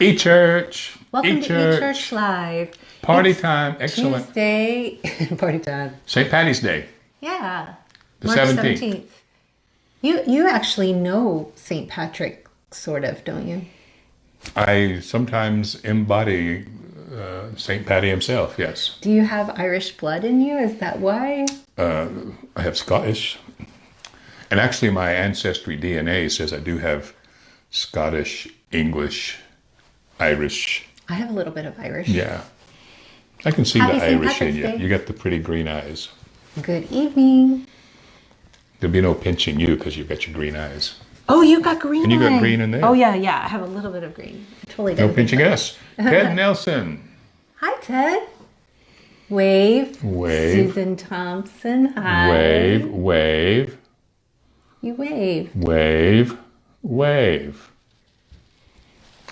E-Church. Welcome to E-Church. E-Church Live. Party It's time. Excellent. Tuesday. Party time. St. Patty's Day. Yeah. The March 17th. You actually know St. Patrick, sort of, don't you? I sometimes embody St. Patty himself, yes. Do you have Irish blood in you? Is that why? I have Scottish. And actually my ancestry DNA says I do have Scottish, English, Irish. I have a little bit of Irish. Yeah. I can see Happy the St. Irish Patrick's in you. Day. You got the pretty green eyes. Good evening. There'll be no pinching you because you've got your green eyes. Oh, you got green. And you got eyes. green in there. Oh, yeah. I have a little bit of green. I totally No did. pinching us. Ted Nelson. Hi, Ted. Wave. Wave. Susan Thompson. Hi. Wave, wave, You wave. wave, wave.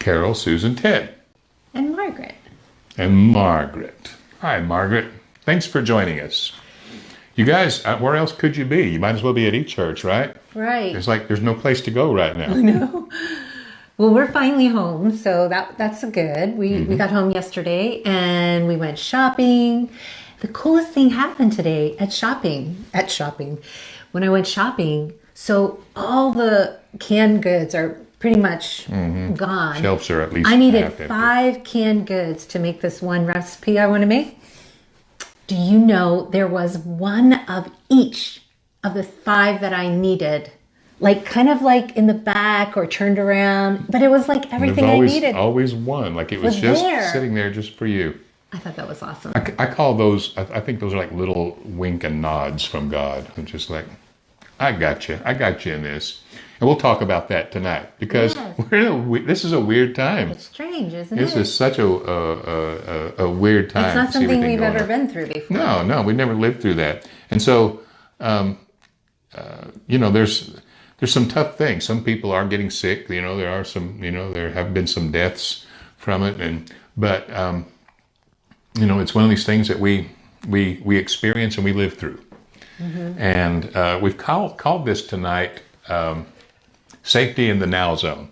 Carol, Susan, Ted. And Margaret. And Margaret. Hi, Margaret. Thanks for joining us. You guys, where else could you be? You might as well be at E-Church, right? Right. There's no place to go right now. No. Well, we're finally home, so that's good. We got home yesterday and we went shopping. The coolest thing happened today at shopping. When I went shopping, so all the canned goods are pretty much gone. Shelves are at least I needed half empty. 5 canned goods to make this one recipe I want to make. Do you know there was one of each of the 5 that I needed? Like kind of like in the back or turned around, but it was like everything I needed. Always one, like it was Was just there. sitting there just for you. I thought that was awesome. I call those, I think those are like little wink and nods from God. I'm just like, I got you in this. And we'll talk about that tonight because Yes. this is a weird time. It's strange, isn't This it? is such a weird time. It's not to see something everything we've going ever on. been through before. No, we never lived through that. And so, there's some tough things. Some people are getting sick. There are some. There have been some deaths from it. But it's one of these things that we experience and we live through. And we've called this tonight safety in the now zone.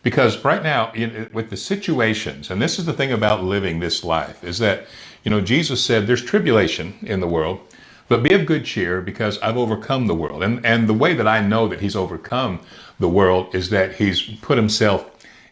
Because right now, with the situations, and this is the thing about living this life, is that, Jesus said there's tribulation in the world, but be of good cheer because I've overcome the world. And the way that I know that he's overcome the world is that he's put himself,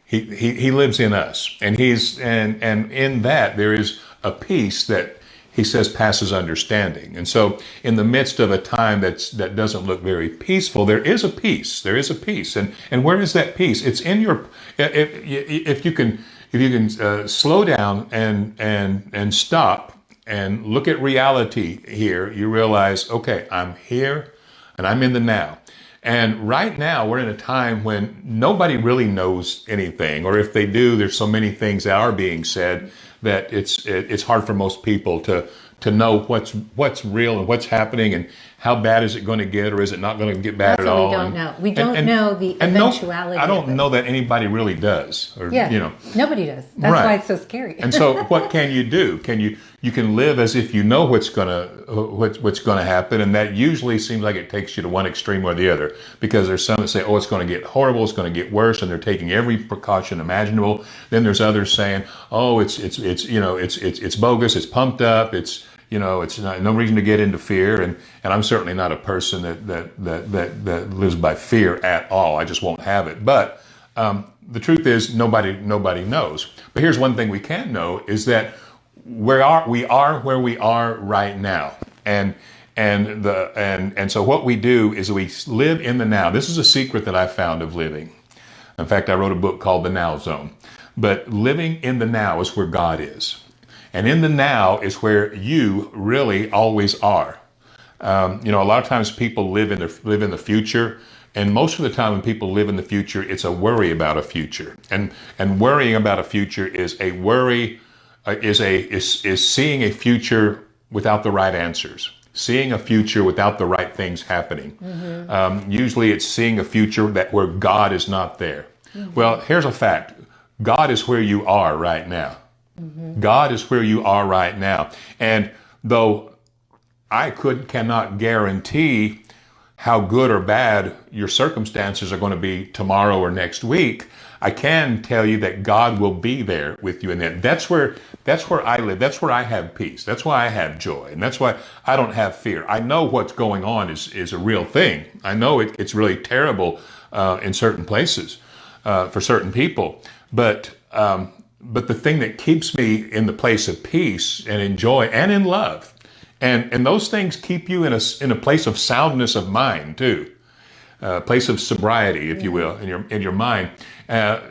he lives in us. And and in that there is a peace that he says passes understanding. And so in the midst of a time that doesn't look very peaceful, there is a peace. There is a peace. And where is that peace? It's in your, if you can slow down and stop and look at reality here, you realize, okay, I'm here and I'm in the now. And right now we're in a time when nobody really knows anything, or if they do, there's so many things that are being said that it's hard for most people to know what's real and what's happening and how bad is it going to get, or is it not going to get bad That's at what all. we don't know. We don't know the and eventuality. I don't of it. know that anybody really does. Or, Yeah, nobody does. That's Right. why it's so scary. And so, what can you do? You can live as if you know what's gonna happen, and that usually seems like it takes you to one extreme or the other. Because there's some that say, "Oh, it's going to get horrible, it's going to get worse," and they're taking every precaution imaginable. Then there's others saying, "Oh, it's bogus, it's pumped up, it's not, no reason to get into fear." And I'm certainly not a person that lives by fear at all. I just won't have it. But the truth is, nobody knows. But here's one thing we can know is that we are where we are right now, and so what we do is we live in the now. This is a secret that I found of living. In fact, I wrote a book called The Now Zone. But living in the now is where God is, and in the now is where you really always are. A lot of times people live in the future. And most of the time when people live in the future, it's a worry about a future. And worrying about a future is a worry, is seeing a future without the right answers, seeing a future without the right things happening. Usually it's seeing a future where God is not there. Well, here's a fact. God is where you are right now. God is where you are right now. And though I cannot guarantee how good or bad your circumstances are going to be tomorrow or next week, I can tell you that God will be there with you in that. That's where I live. That's where I have peace. That's why I have joy. And that's why I don't have fear. I know what's going on is a real thing. I know it's really terrible in certain places for certain people. But the thing that keeps me in the place of peace and in joy and in love, and those things keep you in a place of soundness of mind too, a place of sobriety, if you will, in your mind.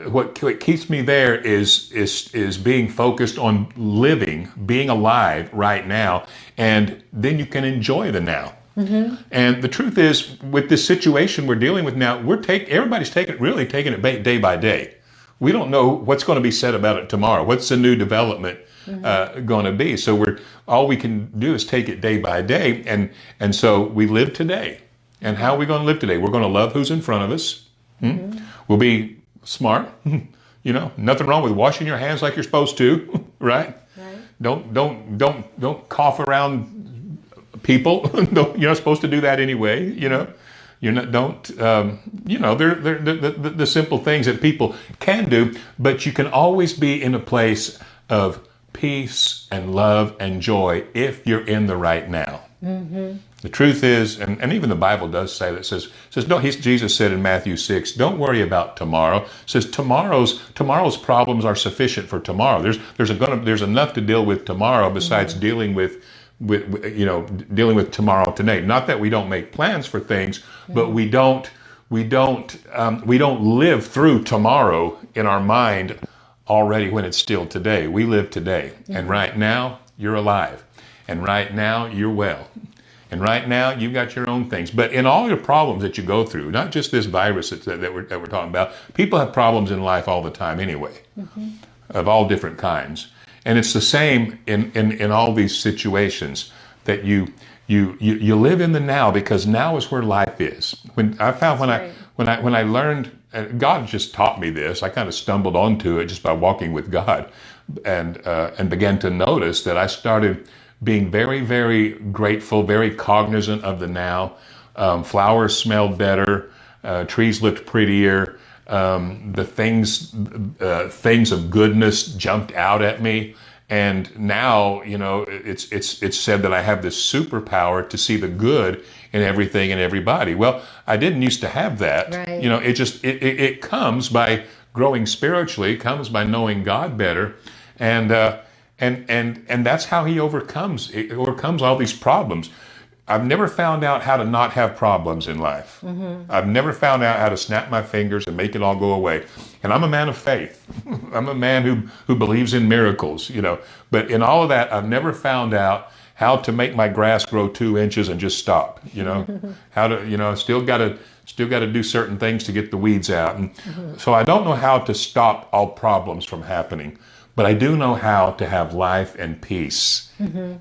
What keeps me there is being focused on living, being alive right now, and then you can enjoy the now. And the truth is, with this situation we're dealing with now, everybody's taking it day by day. We don't know what's going to be said about it tomorrow. What's the new development going to be? So all we can do is take it day by day, and so we live today. And how are we going to live today? We're going to love who's in front of us. We'll be smart. Nothing wrong with washing your hands like you're supposed to, right? Don't cough around people. You're not supposed to do that anyway. You're not. They're the simple things that people can do, but you can always be in a place of peace and love and joy if you're in the right now. The truth is, and even the Bible does say that, says no. Jesus said in Matthew 6, "Don't worry about tomorrow." It says tomorrow's problems are sufficient for tomorrow. There's enough to deal with tomorrow besides dealing with tomorrow today. Not that we don't make plans for things, but we don't live through tomorrow in our mind already when it's still today. We live today, and right now you're alive, and right now you're well. And right now, you've got your own things. But in all your problems that you go through, not just this virus that we're talking about, people have problems in life all the time anyway, of all different kinds. And it's the same in all these situations, that you live in the now, because now is where life is. When I learned, and God just taught me this, I kind of stumbled onto it just by walking with God, and began to notice that I started being very, very grateful, very cognizant of the now. Flowers smelled better, trees looked prettier, the things of goodness jumped out at me. And now, it's said that I have this superpower to see the good in everything and everybody. Well, I didn't used to have that. Right. It comes by growing spiritually, it comes by knowing God better, and that's how He overcomes all these problems. I've never found out how to not have problems in life. I've never found out how to snap my fingers and make it all go away. And I'm a man of faith. I'm a man who believes in miracles, But in all of that, I've never found out how to make my grass grow 2 inches and just stop, How to, still got to do certain things to get the weeds out. And so I don't know how to stop all problems from happening. But I do know how to have life and peace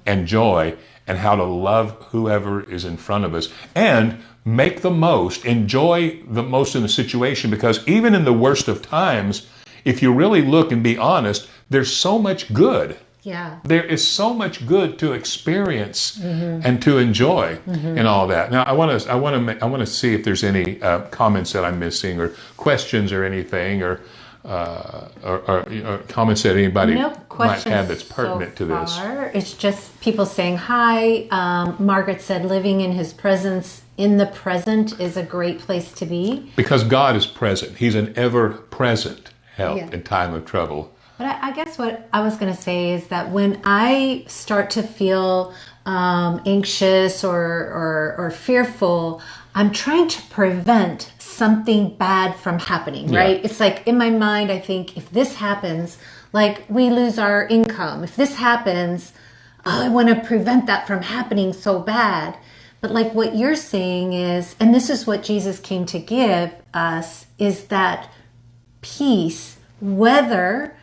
and joy, and how to love whoever is in front of us and enjoy the most in the situation, because even in the worst of times, if you really look and be honest, there's so much good. Yeah. There is so much good to experience and to enjoy and all that. Now, I want to see if there's any comments that I'm missing, or questions or anything, or comments that anybody might have that's pertinent to this. It's just people saying hi. Margaret said, living in His presence in the present is a great place to be. Because God is present. He's an ever-present help in time of trouble. But I guess what I was going to say is that when I start to feel anxious or fearful, I'm trying to prevent something bad from happening, right? It's like in my mind, I think if this happens, like we lose our income. If this happens, I want to prevent that from happening so bad. But like what you're saying is, and this is what Jesus came to give us, is that peace, whether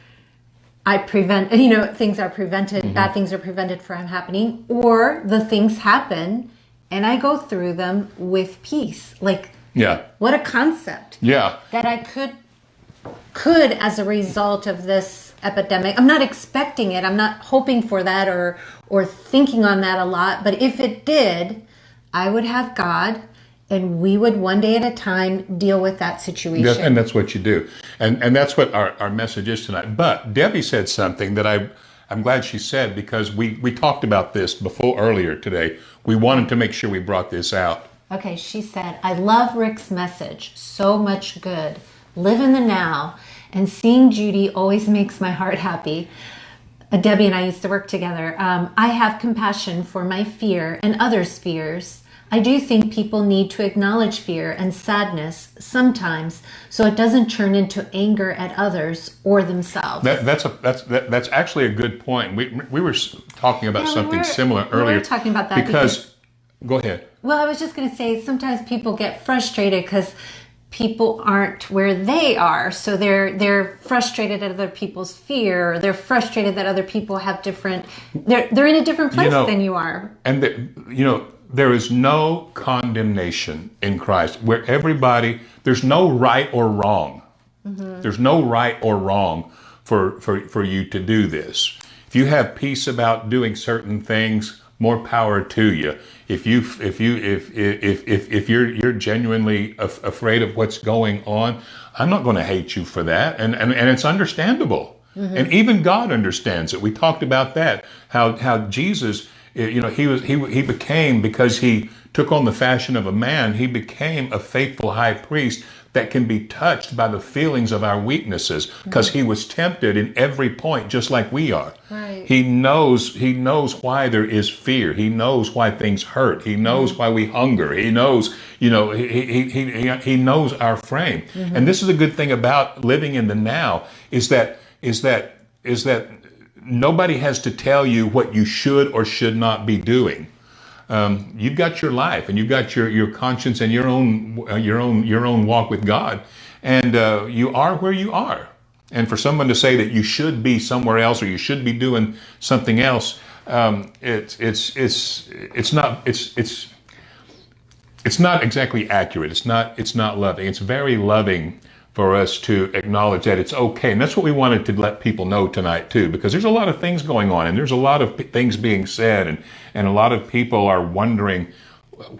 I prevent, things are prevented, bad things are prevented from happening, or the things happen and I go through them with peace. Like, what a concept. Yeah. That I could, as a result of this epidemic, I'm not expecting it, I'm not hoping for that or thinking on that a lot, but if it did, I would have God, and we would one day at a time deal with that situation. And that's what you do. And that's what our message is tonight. But Debbie said something that I'm glad she said, because we talked about this before earlier today. We wanted to make sure we brought this out. Okay, she said, I love Rick's message. So much good. Live in the now. And seeing Judy always makes my heart happy. Debbie and I used to work together. I have compassion for my fear and others' fears. I do think people need to acknowledge fear and sadness sometimes, so it doesn't turn into anger at others or themselves. That's actually a good point. We were talking about something similar earlier. We were talking about that because go ahead. Well, I was just going to say, sometimes people get frustrated because people aren't where they are, so they're frustrated at other people's fear. Or they're frustrated that other people have different. They're in a different place than you are. And there is no condemnation in Christ, where there's no right or wrong. Mm-hmm. There's no right or wrong for you to do this. If you have peace about doing certain things, more power to you. If you're genuinely afraid of what's going on, I'm not going to hate you for that, and it's understandable. Mm-hmm. And even God understands it. We talked about that. How Jesus, he became, because he took on the fashion of a man, he became a faithful high priest that can be touched by the feelings of our weaknesses, because he was tempted in every point just like we are. Right. He knows why there is fear. He knows why things hurt. He knows why we hunger. He knows, he knows our frame. Mm-hmm. And this is a good thing about living in the now, is that nobody has to tell you what you should or should not be doing. You've got your life, and you've got your conscience and your own walk with God, and you are where you are. And for someone to say that you should be somewhere else or you should be doing something else, it's not exactly accurate. It's not loving. It's very loving for us to acknowledge that it's okay. And that's what we wanted to let people know tonight too, because there's a lot of things going on, and there's a lot of things being said, and a lot of people are wondering,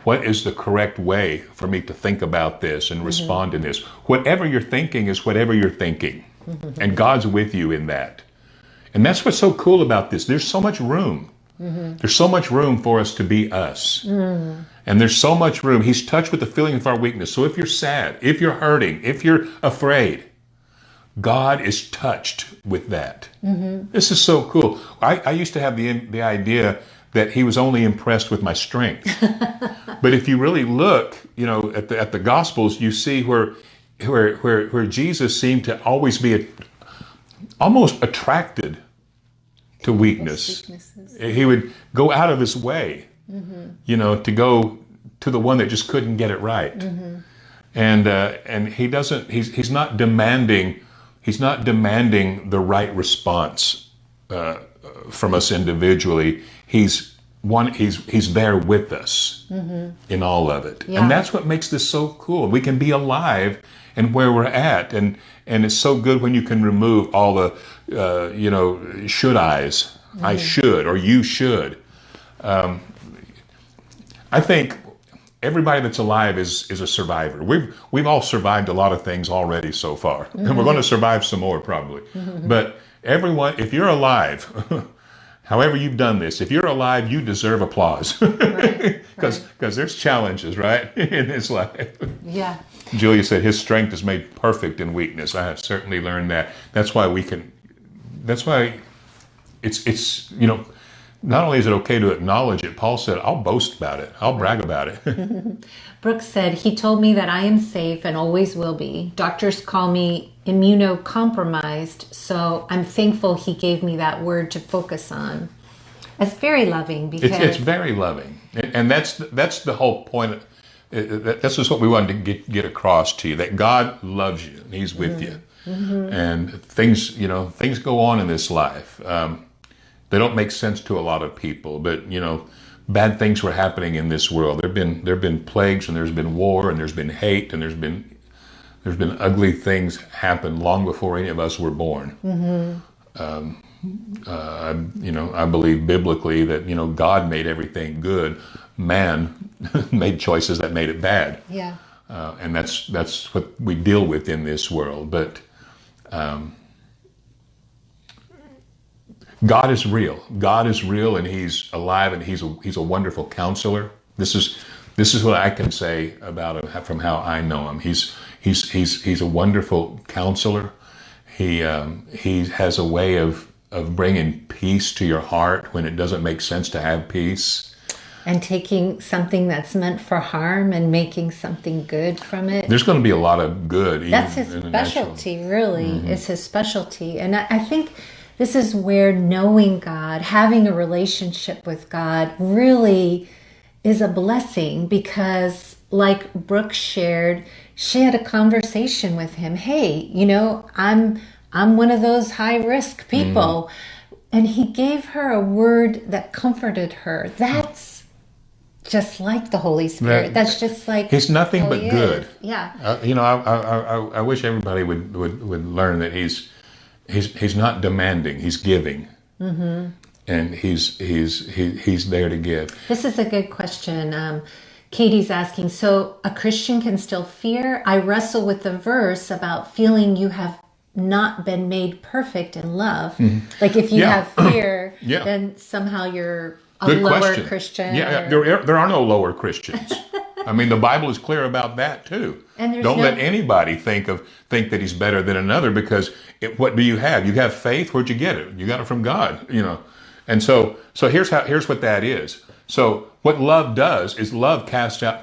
what is the correct way for me to think about this and respond to this? Whatever you're thinking is whatever you're thinking. And God's with you in that. And that's what's so cool about this. There's so much room. There's so much room for us to be us. And there's so much room. He's touched with the feeling of our weakness. So if you're sad, if you're hurting, if you're afraid, God is touched with that. This is so cool. I used to have the idea that he was only impressed with my strength. But if you really look, at the Gospels, you see where Jesus seemed to always be almost attracted to weakness. He would go out of his way, to go to the one that just couldn't get it right. And he's not demanding the right response from us individually. He's there with us in all of it. Yeah. And that's what makes this so cool. We can be alive and where we're at, and it's so good when you can remove all the should I's. I should, or you should. I think everybody that's alive is a survivor. We've all survived a lot of things already so far, and we're going to survive some more probably. But everyone, if you're alive, however you've done this, if you're alive, you deserve applause, because there's challenges, right, in this life. Yeah. Julia said his strength is made perfect in weakness. I have certainly learned that. That's why it's not only is it okay to acknowledge it, Paul said, I'll boast about it. I'll brag about it. Brooks said, he told me that I am safe and always will be. Doctors call me immunocompromised, so I'm thankful he gave me that word to focus on. It's very loving, because it's very loving, and that's the whole point. That's just what we wanted to get across to you, that God loves you and he's with you. And things go on in this life. They don't make sense to a lot of people, but bad things were happening in this world. There've been plagues, and there's been war, and there's been hate, and there's been ugly things happen long before any of us were born. I believe biblically that God made everything good. Man made choices that made it bad. Yeah. And that's what we deal with in this world. But God is real. God is real, and He's alive, and He's a wonderful counselor. This is what I can say about him from how I know him. He's a wonderful counselor. He has a way of bringing peace to your heart when it doesn't make sense to have peace. And taking something that's meant for harm and making something good from it. There's going to be a lot of good. That's his specialty, really. It's his specialty. And I think this is where knowing God, having a relationship with God really is a blessing, because like Brooke shared, she had a conversation with him. Hey, I'm one of those high risk people. And he gave her a word that comforted her. That's just like the Holy Spirit. That's just like He's nothing but good. Yeah. I wish everybody would learn that he's not demanding. He's giving, and he's there to give. This is a good question. Katie's asking, so a Christian can still fear? I wrestle with the verse about feeling you have not been made perfect in love. Like if you have fear, then somehow you're a Good lower question. Christian. Yeah, there are no lower Christians. I mean, the Bible is clear about that too. And don't let anybody think that he's better than another, because what do you have? You have faith. Where'd you get it? You got it from God. And so here's what that is. So what love does is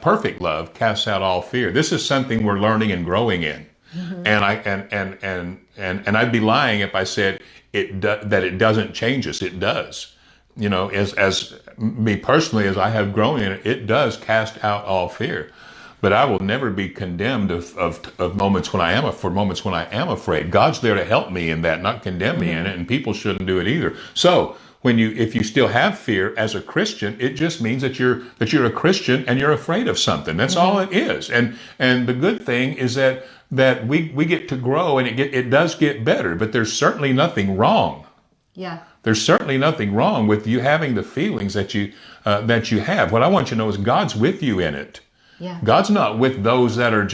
perfect love casts out all fear. This is something we're learning and growing in. And I'd be lying if I said that it doesn't change us. It does. As me personally, as I have grown in it, it does cast out all fear. But I will never be condemned of moments when I am afraid. God's there to help me in that, not condemn me in it, and people shouldn't do it either. So if you still have fear as a Christian, it just means that you're a Christian and you're afraid of something. That's all it is. And the good thing is that we get to grow, and it does get better. But there's certainly nothing wrong. Yeah. There's certainly nothing wrong with you having the feelings that you have. What I want you to know is God's with you in it. Yeah. God's not with those that are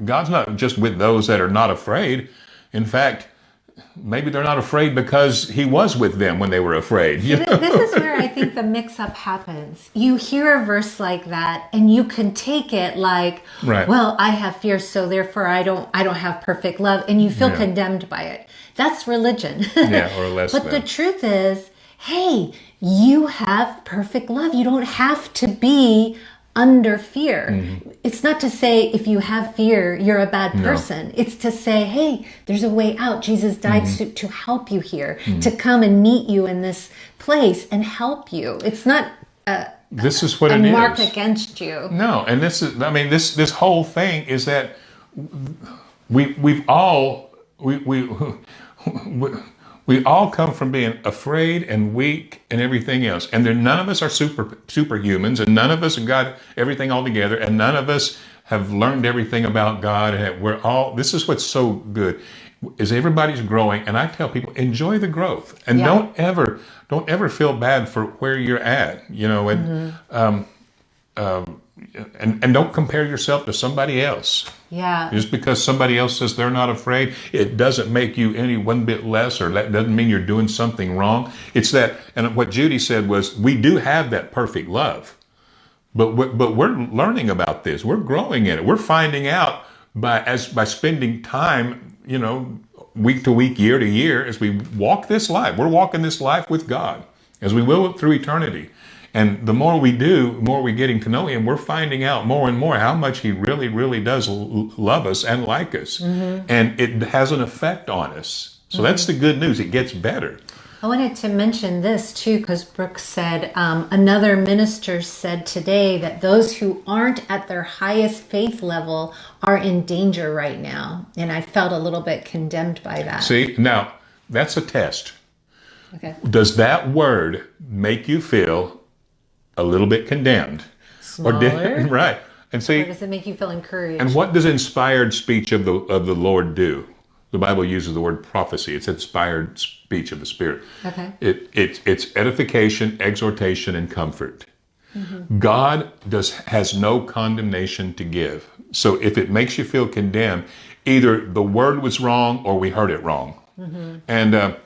God's not just with those that are not afraid. In fact, maybe they're not afraid because He was with them when they were afraid. This is where I think the mix-up happens. You hear a verse like that, and you can take it like, well, I have fear, so therefore I don't have perfect love, and you feel condemned by it. That's religion. Or less But the truth is, hey, you have perfect love. You don't have to be under fear. It's not to say if you have fear, you're a bad person. It's to say, hey, there's a way out. Jesus died to help you here, to come and meet you in this place and help you. It's not this is what a it is. mark against you. No, and this whole thing is that we all come from being afraid and weak and everything else. And none of us are superhumans, and none of us have got everything all together, and none of us have learned everything about God. And this is what's so good, is everybody's growing. And I tell people, enjoy the growth, and don't ever feel bad for where you're at, and don't compare yourself to somebody else. Yeah. Just because somebody else says they're not afraid, it doesn't make you any one bit less, or that doesn't mean you're doing something wrong. It's that, and what Judy said was, we do have that perfect love, but we're learning about this. We're growing in it. We're finding out by spending time, week to week, year to year, as we walk this life. We're walking this life with God, as we will through eternity. And the more we do, the more we're getting to know Him, we're finding out more and more how much He really, really does love us and like us. And it has an effect on us. So that's the good news. It gets better. I wanted to mention this too, because Brooke said, another minister said today that those who aren't at their highest faith level are in danger right now. And I felt a little bit condemned by that. See, now that's a test. Okay. Does that word make you feel a little bit condemned? Smaller? Right. And see, or does it make you feel encouraged? And what does inspired speech of the Lord do? The Bible uses the word prophecy. It's inspired speech of the Spirit. Okay. It's edification, exhortation, and comfort. God has no condemnation to give. So if it makes you feel condemned, either the word was wrong or we heard it wrong. And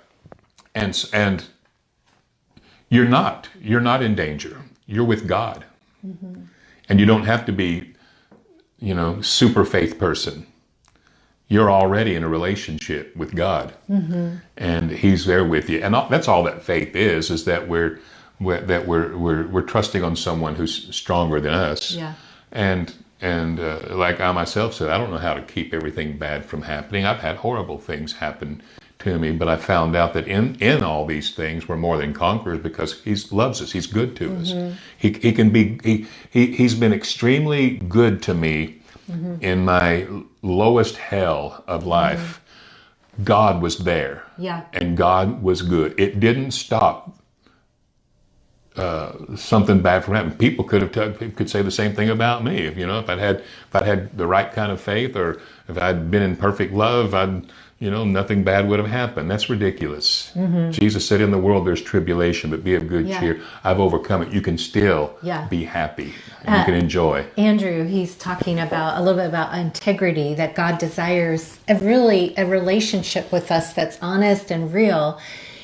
you're not in danger. You're with God. And you don't have to be, super faith person. You're already in a relationship with God, and He's there with you. And that's all that faith is that we're trusting on someone who's stronger than us. Yeah. And like I myself said, I don't know how to keep everything bad from happening. I've had horrible things happen to me, but I found out that in all these things we're more than conquerors because He loves us. He's good to us. He's been extremely good to me in my lowest hell of life. God was there. Yeah. And God was good. It didn't stop something bad from happening. People could say the same thing about me. If I'd had the right kind of faith, or if I'd been in perfect love, nothing bad would have happened. That's ridiculous. Jesus said, "In the world there's tribulation, but be of good cheer. I've overcome it." You can still be happy. And you can enjoy. Andrew, he's talking about a little bit about integrity, that God desires a relationship with us that's honest and real.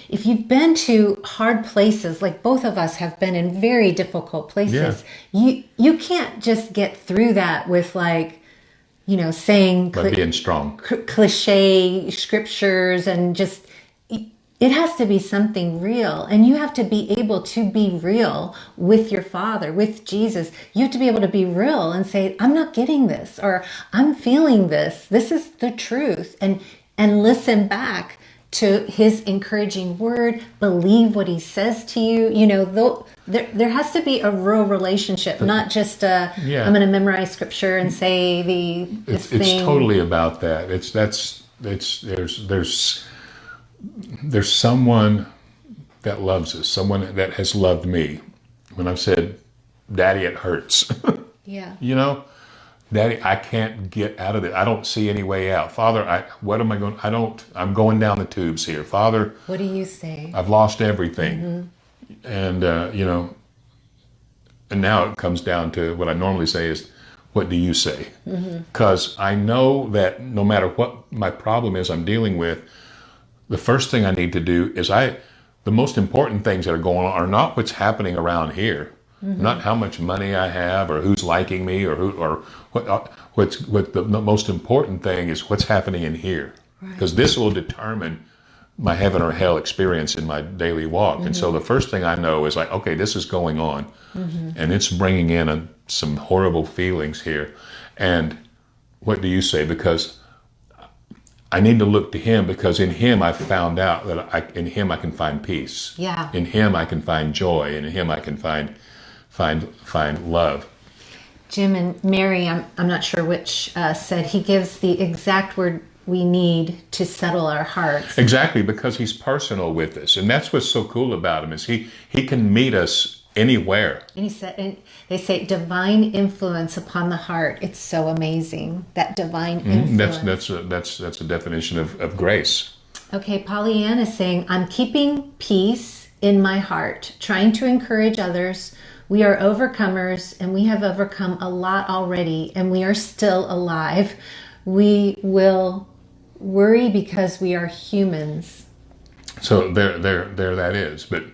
If you've been to hard places, like both of us have been in very difficult places, you can't just get through that with saying By being strong. cliche scriptures, and just, it has to be something real. And you have to be able to be real with your Father, with Jesus. You have to be able to be real and say, "I'm not getting this," or "I'm feeling this. This is the truth." And listen back to His encouraging word, believe what He says to you. There has to be a real relationship, not just I'm going to memorize scripture and say this thing. It's totally about that. There's someone that loves us, someone that has loved me. When I've said, "Daddy, it hurts." Yeah. "Daddy, I can't get out of it. I don't see any way out. Father, what am I going? I'm going down the tubes here. Father, what do you say? I've lost everything." And and now it comes down to what I normally say is, "What do you say?" Because I know that no matter what my problem is I'm dealing with, the first thing I need to do is the most important things that are going on are not what's happening around here. Not how much money I have, or who's liking me, or what the most important thing is what's happening in here, because this will determine my heaven or hell experience in my daily walk. And so the first thing I know is okay, this is going on, and it's bringing in some horrible feelings here. And what do you say? Because I need to look to Him, because in Him I've found out that in Him I can find peace. Yeah. In Him I can find joy, and in Him I can find love. Jim and Mary, I'm not sure which, said He gives the exact word we need to settle our hearts. Exactly, because He's personal with us, and that's what's so cool about Him is He can meet us anywhere. And He said, and they say divine influence upon the heart. It's so amazing, that divine influence. That's a definition of grace. Okay, Pollyanna is saying, "I'm keeping peace in my heart, trying to encourage others. We are overcomers, and we have overcome a lot already, and we are still alive. We will worry because we are humans." So there that is. But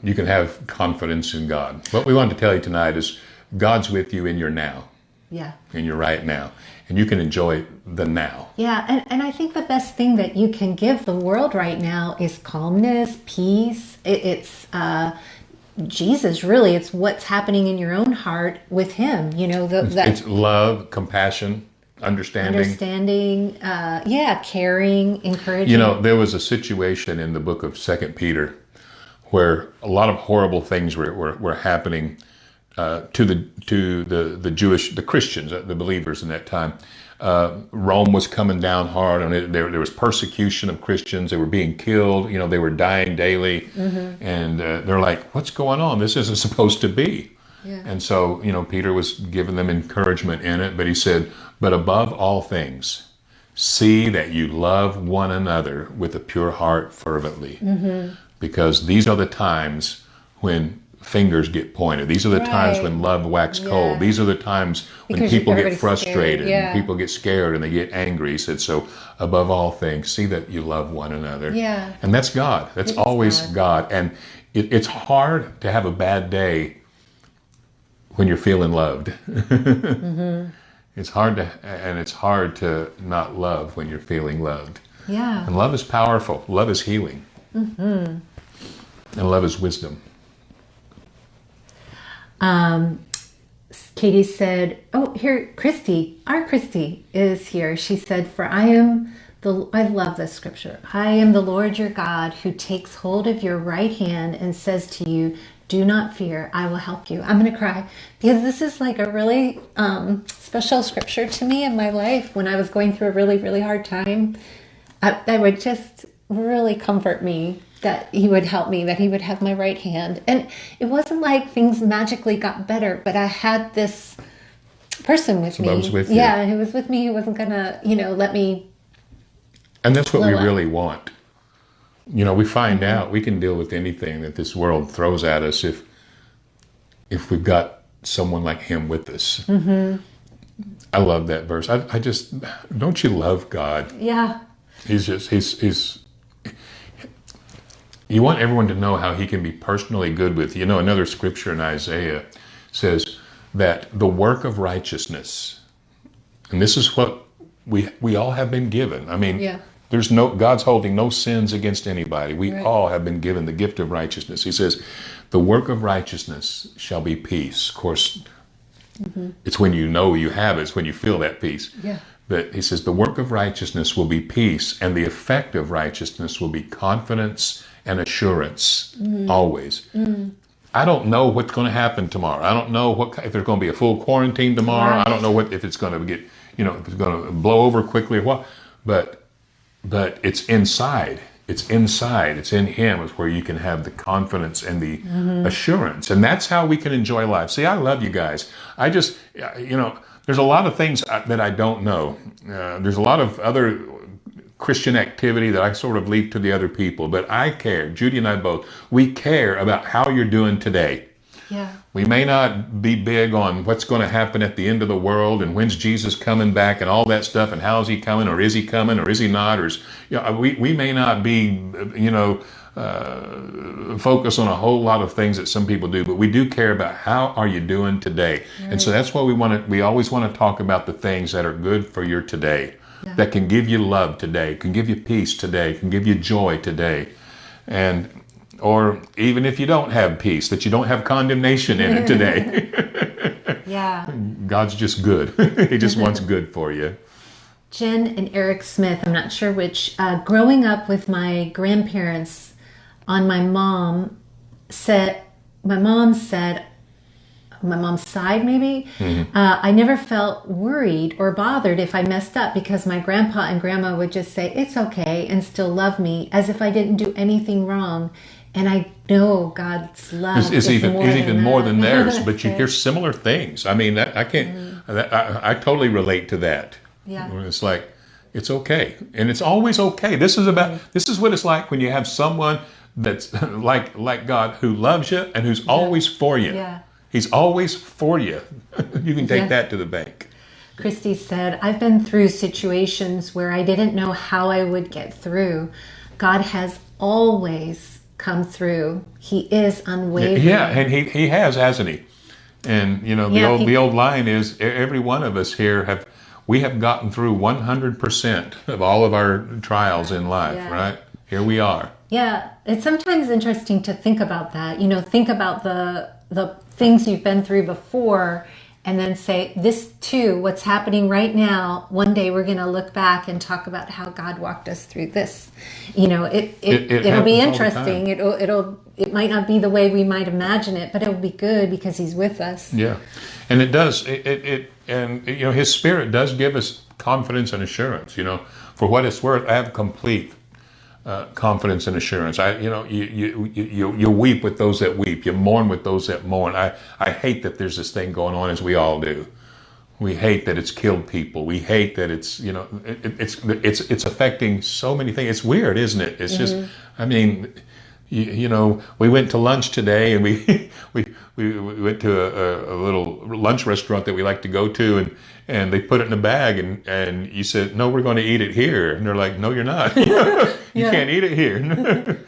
you can have confidence in God. What we want to tell you tonight is God's with you in your now. Yeah. In your right now. And you can enjoy the now. Yeah, and I think the best thing that you can give the world right now is calmness, peace. It's Jesus, really. It's what's happening in your own heart with Him. It's love, compassion, understanding, caring, encouraging. There was a situation in the book of 2 Peter where a lot of horrible things were happening to the Christians, the believers in that time. Rome was coming down hard on it. There was persecution of Christians. They were being killed. They were dying daily. And they're like, "What's going on? This isn't supposed to be." Yeah. And so, Peter was giving them encouragement in it, but he said, "But above all things, see that you love one another with a pure heart fervently." Because these are the times when fingers get pointed. These are the times when love wax cold. These are the times when Because people get everybody's frustrated, scared. and people get scared and they get angry. He said, so above all things, see that you love one another. Yeah. And that's God. That's always God. And it's hard to have a bad day when you're feeling loved. It's hard to not love when you're feeling loved. Yeah. And love is powerful. Love is healing. And love is wisdom. Katie said, oh, here, Christy, our Christy is here. She said, I love this scripture. I am the Lord your God who takes hold of your right hand and says to you, do not fear, I will help you. I'm going to cry because this is like a really special scripture to me in my life. When I was going through a really, really hard time, that would just really comfort me that he would help me, that he would have my right hand. And it wasn't like things magically got better, but I had this person with me. Was with you. Yeah, who was with me, who wasn't going to, let me. And that's what we really want. We find out we can deal with anything that this world throws at us if we've got someone like him with us. I love that verse. I just, don't you love God? Yeah. He's you want everyone to know how he can be personally good with you. Another scripture in Isaiah says that the work of righteousness, and this is what we all have been given. I mean, God's holding no sins against anybody. We all have been given the gift of righteousness. He says, the work of righteousness shall be peace. Of course, it's when you know you have it, it's when you feel that peace. Yeah. But he says, the work of righteousness will be peace, and the effect of righteousness will be confidence and assurance, always. I don't know what's going to happen tomorrow. I don't know if there's going to be a full quarantine tomorrow. Right. I don't know if it's going to get, if it's going to blow over quickly or what. But it's inside. It's inside. It's in him is where you can have the confidence and the assurance. And that's how we can enjoy life. See, I love you guys. I just, there's a lot of things that I don't know. There's a lot of other Christian activity that I sort of leave to the other people. But I care. Judy and I both. We care about how you're doing today. Yeah. We may not be big on what's going to happen at the end of the world and when's Jesus coming back and all that stuff and how's he coming or is he coming or is he not, or we may not be focus on a whole lot of things that some people do, but we do care about how are you doing today. Right. And so that's why we always want to talk about the things that are good for your today, that can give you love today, can give you peace today, can give you joy today. Or even if you don't have peace, that you don't have condemnation in it today. Yeah. God's just good. He just wants good for you. Jen and Eric Smith, I'm not sure which, growing up with my grandparents on my mom's side maybe, I never felt worried or bothered if I messed up because my grandpa and grandma would just say, it's okay, and still love me as if I didn't do anything wrong. And I know God's love is even more than theirs, but you hear similar things. I mean, I can't, I totally relate to that. Yeah. It's like, it's okay. And it's always okay. This is what it's like when you have someone that's like God who loves you and who's always for you. Yeah. He's always for you. You can take that to the bank. Christy said, I've been through situations where I didn't know how I would get through. God has always come through. He is unwavering. Yeah, and he has, hasn't he? And the old line is, every one of us here have gotten through 100% of all of our trials in life, right? Here we are. Yeah, it's sometimes interesting to think about that. Think about the things you've been through before, and then say, this too, what's happening right now, one day we're going to look back and talk about how God walked us through this. It'll be interesting. It might not be the way we might imagine it, but it'll be good because he's with us. Yeah. And it does. His Spirit does give us confidence and assurance. For what it's worth, I have complete confidence and assurance. You weep with those that weep. You mourn with those that mourn. I hate that there's this thing going on, as we all do. We hate that it's killed people. We hate that it's it's affecting so many things. It's weird, isn't it? It's just, you know, we went to lunch today, and we went to a little lunch restaurant that we like to go to, and they put it in a bag, and you said, no, we're going to eat it here, and they're like, no, you're not. You Yeah. can't eat it here.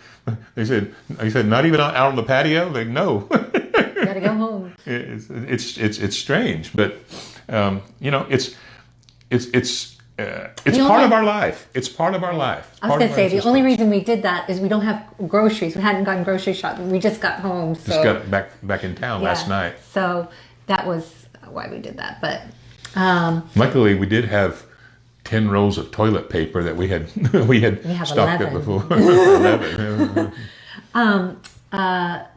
They said, I said, not even out on the patio. Like, no. You gotta go home. It's strange, but you know, it's The part only- of our life. It's part of our life. It's I was part going of to our say, the only existence. reason we did that is we don't have groceries. We hadn't gone grocery shopping. We just got home. So, Just got back in town last yeah. night. So that was why we did that. But Luckily, we did have 10 rolls of toilet paper that we had we had have stocked 11. up before. 11.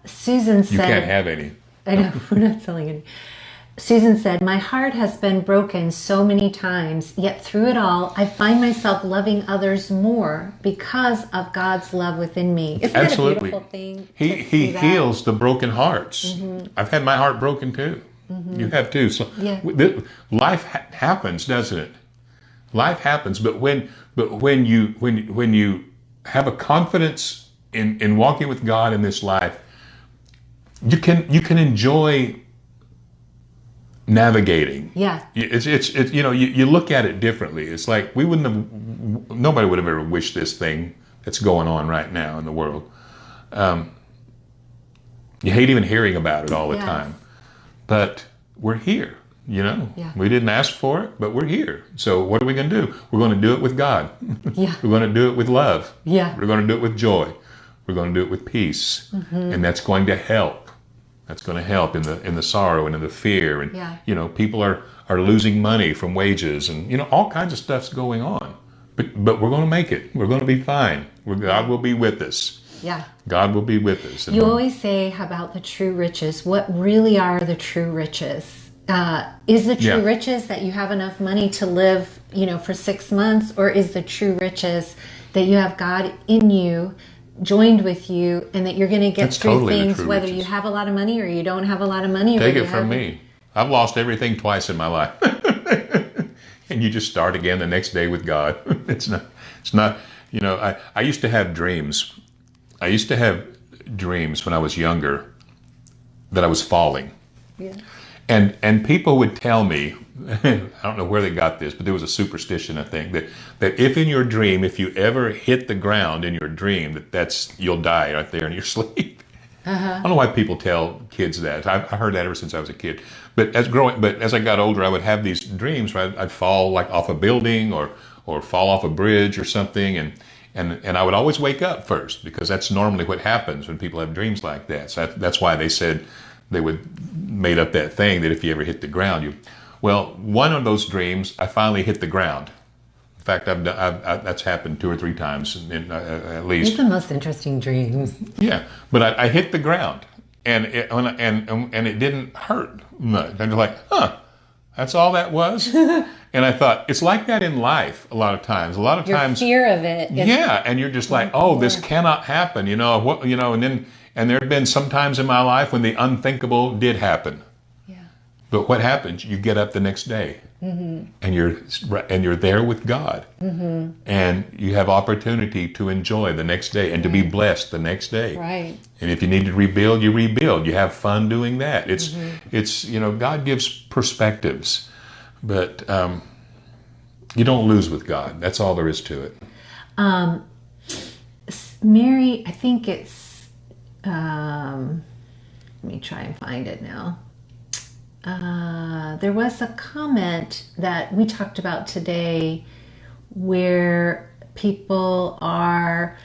Susan You said, can't have any. I know, we're not selling any. Susan said, my heart has been broken so many times, yet through it all, I find myself loving others more because of God's love within me. Isn't Absolutely. that a beautiful thing? He to see that? heals the broken hearts. I've had my heart broken too. You have too. So Yeah. life happens, doesn't it? Life happens, but when you have a confidence in walking with God in this life, you can enjoy navigating. Yeah. It's you know, you look at it differently. It's like nobody would have ever wished this thing that's going on right now in the world. You hate even hearing about it all the Yes. time. But we're here, you know. Yeah. We didn't ask for it, but we're here. So what are we going to do? We're going to do it with God. Yeah. We're going to do it with love. Yeah. We're going to do it with joy. We're going to do it with peace. And that's going to help. That's going to help in the sorrow and in the fear. And, Yeah. you know, people are losing money from wages and, you know, all kinds of stuff's going on. But we're going to make it. We're going to be fine. God will be with us. Yeah. God will be with us. And You always say about the true riches. What really are the true riches? Is the true Yeah. riches that you have enough money to live, you know, for 6 months, or is the true riches that you have God in you, joined with you, and that you're going to get That's through totally the things true whether riches. you have a lot of money or you don't have a lot of money? Or Take you it from have- me. I've lost everything twice in my life. And you just start again the next day with God. It's not, you know, I used to have dreams. I used to have dreams when I was younger that I was falling. Yeah. And people would tell me, I don't know where they got this, but there was a superstition, I think, that if in your dream, if you ever hit the ground in your dream, you'll die right there in your sleep. I don't know why people tell kids that. I heard that ever since I was a kid. But as I got older, I would have these dreams where I'd fall like off a building or fall off a bridge or something, and I would always wake up first, because that's normally what happens when people have dreams like that. So that's why they said they made up that thing that if you ever hit the ground, well, one of those dreams, I finally hit the ground. In fact, that's happened 2 or 3 times at least. These are the most interesting dreams. Yeah, but I hit the ground, and it didn't hurt much. And you're like, huh, that's all that was? And I thought, it's like that in life a lot of times. A lot of Your times, fear of it is yeah, and you're just like, oh, this cannot happen, you know, what, you know, and there have been some times in my life when the unthinkable did happen. yeah. But what happens? You get up the next day, and you're there with God, and you have opportunity to enjoy the next day and to be blessed the next day. Right. And if you need to rebuild, you rebuild. You have fun doing that. It's you know, God gives perspectives, but you don't lose with God. That's all there is to it. Mary, I think it's, let me try and find it now. There was a comment that we talked about today where people are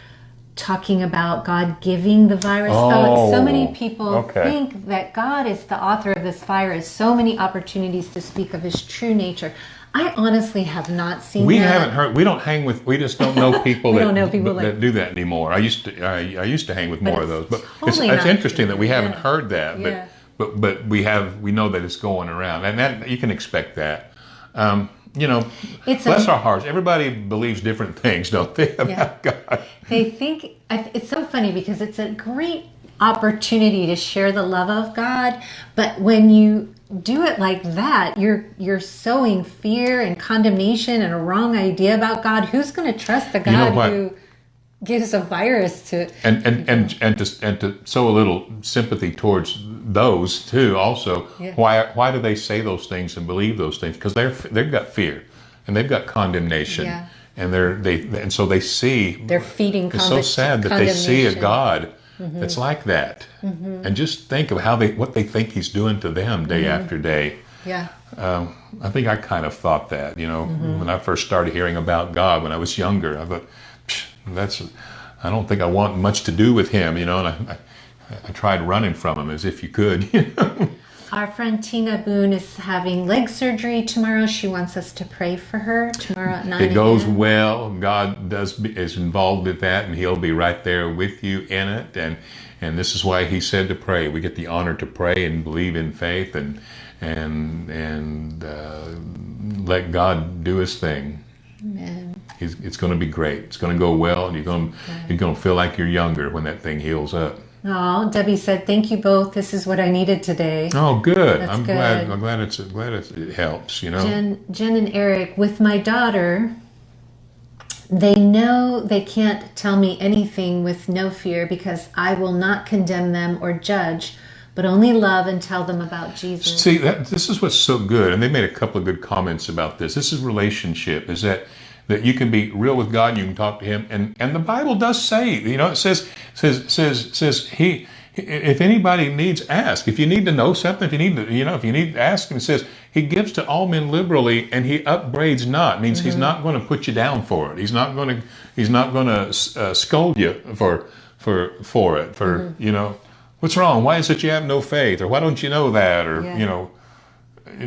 talking about God giving the virus. So many people okay. think that God is the author of this virus. So many opportunities to speak of his true nature. I honestly have not seen We that. haven't heard. We don't hang with. We just don't know people We that don't know people that do that anymore. I used to hang with more of those, but totally it's not interesting true. that we haven't Yeah. heard that. Yeah. But we know that it's going around, and that you can expect that. You know, It's bless our hearts. Everybody believes different things, don't they, about God? They think it's so funny because it's a great opportunity to share the love of God, but when you do it like that, you're sowing fear and condemnation and a wrong idea about God. Who's going to trust the God You know what? who gives a virus to and to sow a little sympathy towards those too. Also, Yeah. why do they say those things and believe those things? Because they've got fear and they've got condemnation, Yeah. and and so they see. they're feeding. It's so sad that they see a condemnation. God that's like that, and just think of what they think He's doing to them day after day. Yeah. I think I kind of thought that, when I first started hearing about God when I was younger. I thought, I don't think I want much to do with Him, and I tried running from Him as if you could. Our friend Tina Boone is having leg surgery tomorrow. She wants us to pray for her tomorrow at 9 It goes a.m. well. God is involved with that, and He'll be right there with you in it. And this is why He said to pray. We get the honor to pray and believe in faith and let God do His thing. Amen. It's going to be great. It's going to go well, and you're going to feel like you're younger when that thing heals up. Oh, Debbie said, "Thank you both. This is what I needed today." Oh, good. That's I'm good. glad it helps. Jen and Eric, with my daughter, they know they can't tell me anything with no fear because I will not condemn them or judge, but only love and tell them about Jesus. See, this is what's so good, and they made a couple of good comments about this. This is relationship, is that you can be real with God, and you can talk to Him, and the Bible does say, it says He, if anybody needs, ask. If you need to know something, if you need to ask Him, it says He gives to all men liberally, and He upbraids not. It means He's not going to put you down for it. He's not going to scold you for it. What's wrong? Why is it you have no faith? Or why don't you know that? Or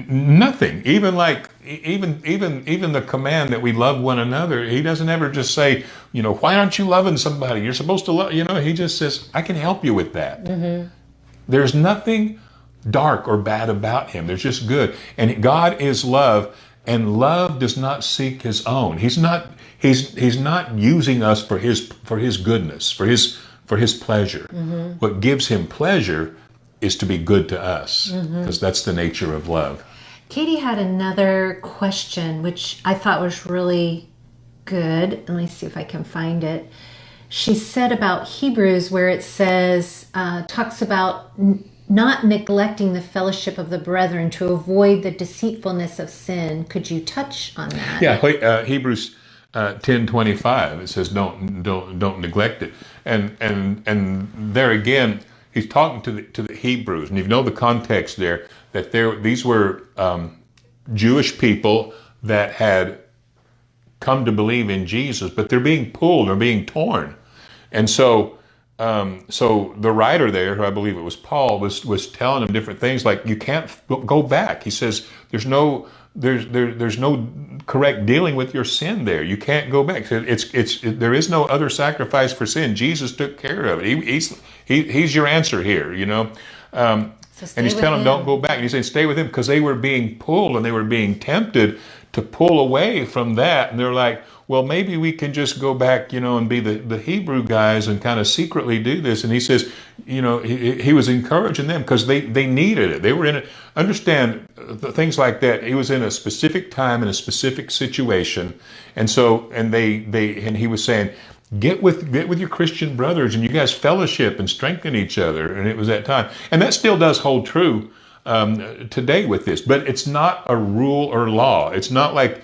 nothing. Even the command that we love one another, He doesn't ever just say, why aren't you loving somebody? You're supposed to love. He just says, I can help you with that. There's nothing dark or bad about Him. There's just good. And God is love, and love does not seek His own. He's not using us for His goodness, for His pleasure. What gives Him pleasure is to be good to us, because that's the nature of love. Katie had another question, which I thought was really good. Let me see if I can find it. She said about Hebrews, where it says, talks about not neglecting the fellowship of the brethren to avoid the deceitfulness of sin. Could you touch on that? Yeah, Hebrews 10:25. It says don't neglect it, and there again, he's talking to the Hebrews, and you know the context there, that these were Jewish people that had come to believe in Jesus, but they're being pulled or being torn, and so the writer there, who I believe it was Paul, was telling them different things, like you can't go back. He says there's no correct dealing with your sin there. You can't go back. There is no other sacrifice for sin. Jesus took care of it. He's your answer here, and he's telling them don't go back. And he's saying stay with Him, because they were being pulled and they were being tempted to pull away from that. And they're like, well, maybe we can just go back, and be the Hebrew guys and kind of secretly do this. And he says, he was encouraging them because they needed it. They were in it. Understand things like that. He was in a specific time in a specific situation, and he was saying, get with your Christian brothers, and you guys fellowship and strengthen each other. And it was that time, and that still does hold true today with this. But it's not a rule or law. It's not like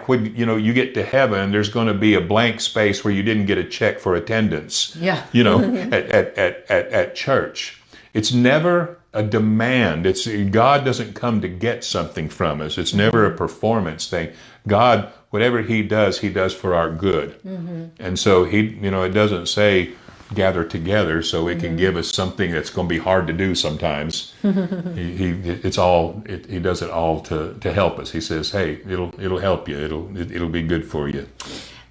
when you get to heaven and there's going to be a blank space where you didn't get a check for attendance. Yeah. At church. It's never a demand. God doesn't come to get something from us. It's never a performance thing. God, whatever He does for our good. And so it doesn't say gather together so it can give us something that's going to be hard to do sometimes. He does it all to help us. He says, hey, it'll help you. It'll be good for you.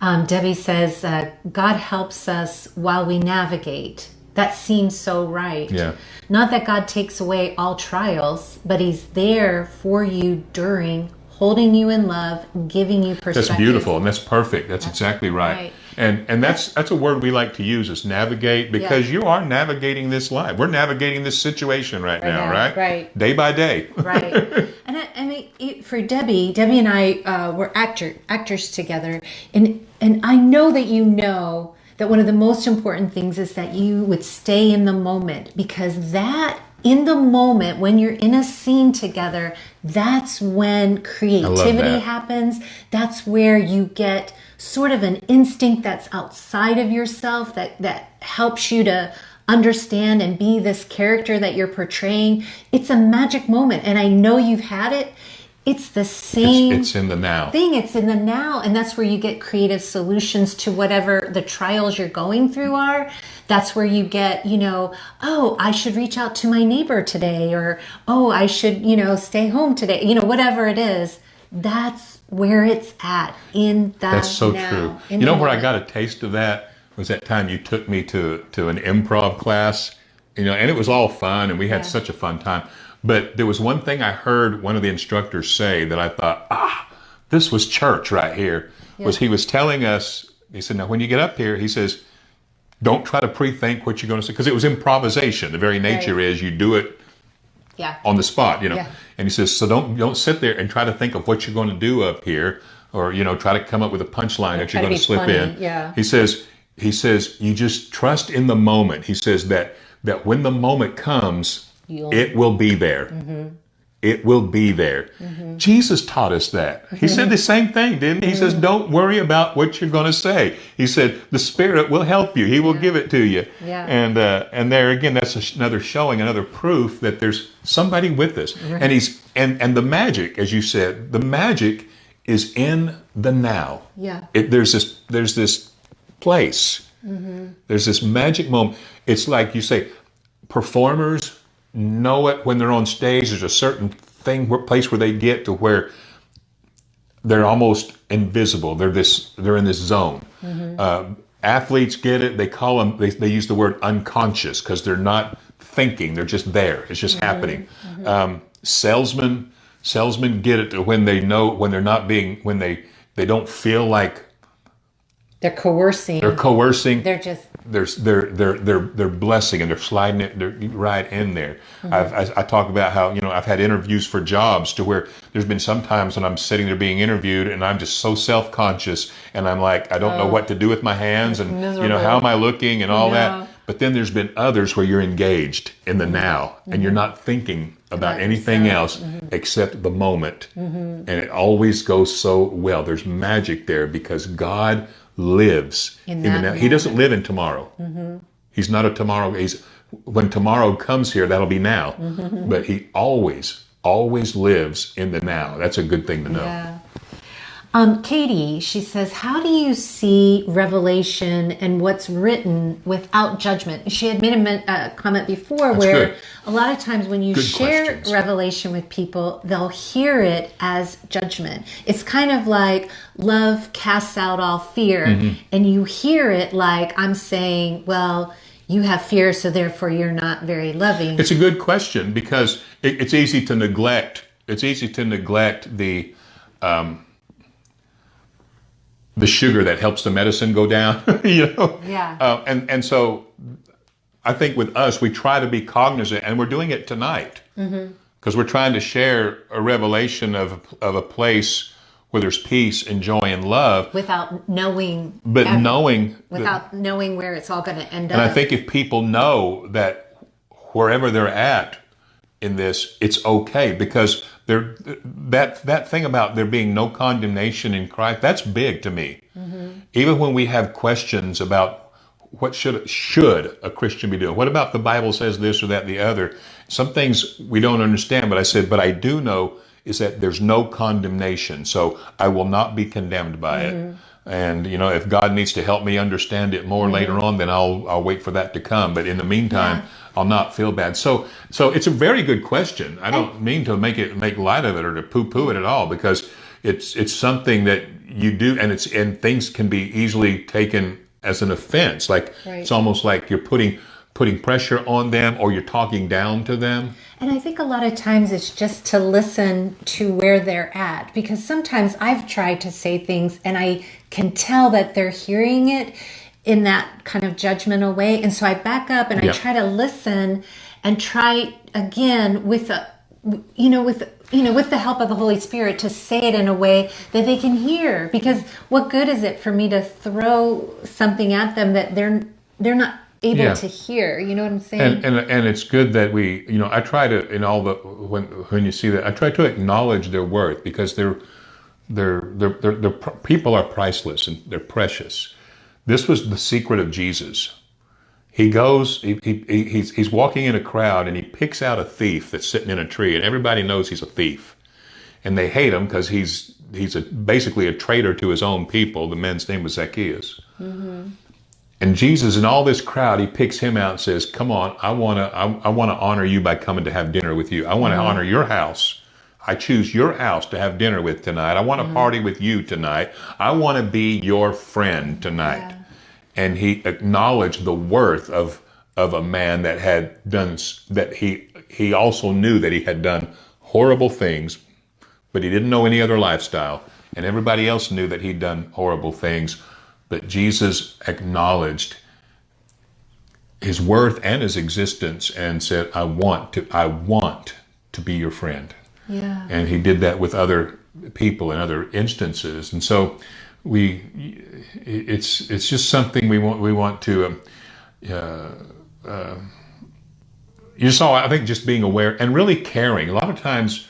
Debbie says, God helps us while we navigate. That seems so right. Yeah. Not that God takes away all trials, but He's there for you during, holding you in love, giving you perspective. That's beautiful, and that's perfect. That's exactly right. And that's a word we like to use, is navigate, because you are navigating this life. We're navigating this situation right now, right? Right. Day by day. Right. And I mean, for Debbie and I were actors together, and I know that one of the most important things is that you would stay in the moment, because that in the moment when you're in a scene together, that's when creativity happens. That's where you get sort of an instinct that's outside of yourself that helps you to understand and be this character that you're portraying. It's a magic moment, and I know you've had it. It's the same. It's in the now. It's in the now, and that's where you get creative solutions to whatever the trials you're going through are. That's where you get, oh, I should reach out to my neighbor today, or oh, I should, stay home today. Whatever it is, that's where it's at in that. That's so now, true. Where I moment. got a taste of that was that time you took me to an improv class, and it was all fun, and we had such a fun time. But there was one thing I heard one of the instructors say that I thought, this was church right here. Was he was telling us, he said, now when you get up here, he says, don't try to pre-think what you're going to say, because it was improvisation. The very nature is you do it on the spot, And he says, so don't sit there and try to think of what you're going to do up here, or try to come up with a punchline that you're going to slip funny. In. Yeah. He says you just trust in the moment. He says that when the moment comes, it will be there. Mm-hmm. It will be there. Mm-hmm. Jesus taught us that. He said the same thing, didn't he? He says, don't worry about what you're going to say. He said, the Spirit will help you. He will give it to you. Yeah. And there again, that's another showing, another proof that there's somebody with us. Right. And the magic, as you said, the magic is in the now. Yeah. There's this place. Mm-hmm. There's this magic moment. It's like you say, performers know it when they're on stage. There's a certain place where they get to where they're almost invisible. They're in this zone. Mm-hmm. Athletes get it. They call them. They use the word unconscious because they're not thinking. They're just there. It's just happening. Mm-hmm. Salesmen get it to when they know when they're not being when they don't feel like they're coercing. They're just they're blessing, and they're sliding it right in there. Mm-hmm. I talk about how I've had interviews for jobs to where there's been some times when I'm sitting there being interviewed and I'm just so self-conscious, and I'm like, I don't know what to do with my hands, and miserable. How am I looking and all that. But then there's been others where you're engaged in the now, and you're not thinking about anything else except the moment, and it always goes so well. There's magic there because God lives in the now. He doesn't live in tomorrow. Mm-hmm. He's not a tomorrow. When tomorrow comes here, that'll be now. Mm-hmm. But he always lives in the now. That's a good thing to know. Yeah. Katie, she says, how do you see Revelation and what's written without judgment? She had made a comment before where a lot of times when you share Revelation with people, they'll hear it as judgment. It's kind of like love casts out all fear. Mm-hmm. And you hear it like I'm saying, well, you have fear, so therefore you're not very loving. It's a good question because it's easy to neglect. It's easy to neglect the sugar that helps the medicine go down, Yeah. And so I think with us, we try to be cognizant, and we're doing it tonight because we're trying to share a revelation of a place where there's peace and joy and love. Without knowing. Without knowing where it's all going to end up. And I think if people know that wherever they're at in this, it's okay, because that thing about there being no condemnation in Christ, that's big to me. Mm-hmm. Even when we have questions about what should a Christian be doing, what about the Bible says this or that, the other, some things we don't understand, but I do know is that there's no condemnation, so I will not be condemned by it. And if God needs to help me understand it more later on, then I'll wait for that to come. But in the meantime, I'll not feel bad. So it's a very good question. I don't mean to make light of it or to poo-poo it at all, because it's something that you do, and things can be easily taken as an offense. Like it's almost like you're putting pressure on them, or you're talking down to them. And I think a lot of times it's just to listen to where they're at, because sometimes I've tried to say things and I can tell that they're hearing it in that kind of judgmental way. And so I back up and I try to listen and try again with the help of the Holy Spirit to say it in a way that they can hear. Because what good is it for me to throw something at them that they're not able to hear? You know what I'm saying? And it's good that we, I try to, in all the, when you see that, I try to acknowledge their worth, because they're people are priceless and they're precious. This was the secret of Jesus. He goes, he's walking in a crowd and he picks out a thief that's sitting in a tree, and everybody knows he's a thief. And they hate him because he's basically a traitor to his own people. The man's name was Zacchaeus. Mm-hmm. And Jesus, in all this crowd, he picks him out and says, come on, I want to honor you by coming to have dinner with you. I want to honor your house. I choose your house to have dinner with tonight. I want to party with you tonight. I want to be your friend tonight. Yeah. And he acknowledged the worth of a man that had done, that he also knew that he had done horrible things, but he didn't know any other lifestyle. And everybody else knew that he'd done horrible things. But Jesus acknowledged his worth and his existence and said, I want to be your friend. Yeah. And he did that with other people in other instances. And so it's just something we want to, you saw, I think, just being aware and really caring. A lot of times,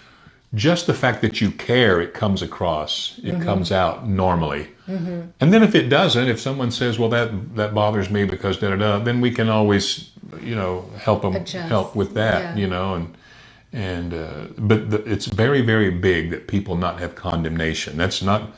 just the fact that you care, it comes across, it comes out normally. Mm-hmm. And then if it doesn't, if someone says, well, that bothers me because da-da-da, then we can always, help them, help with that, but it's very, very big that people not have condemnation. That's not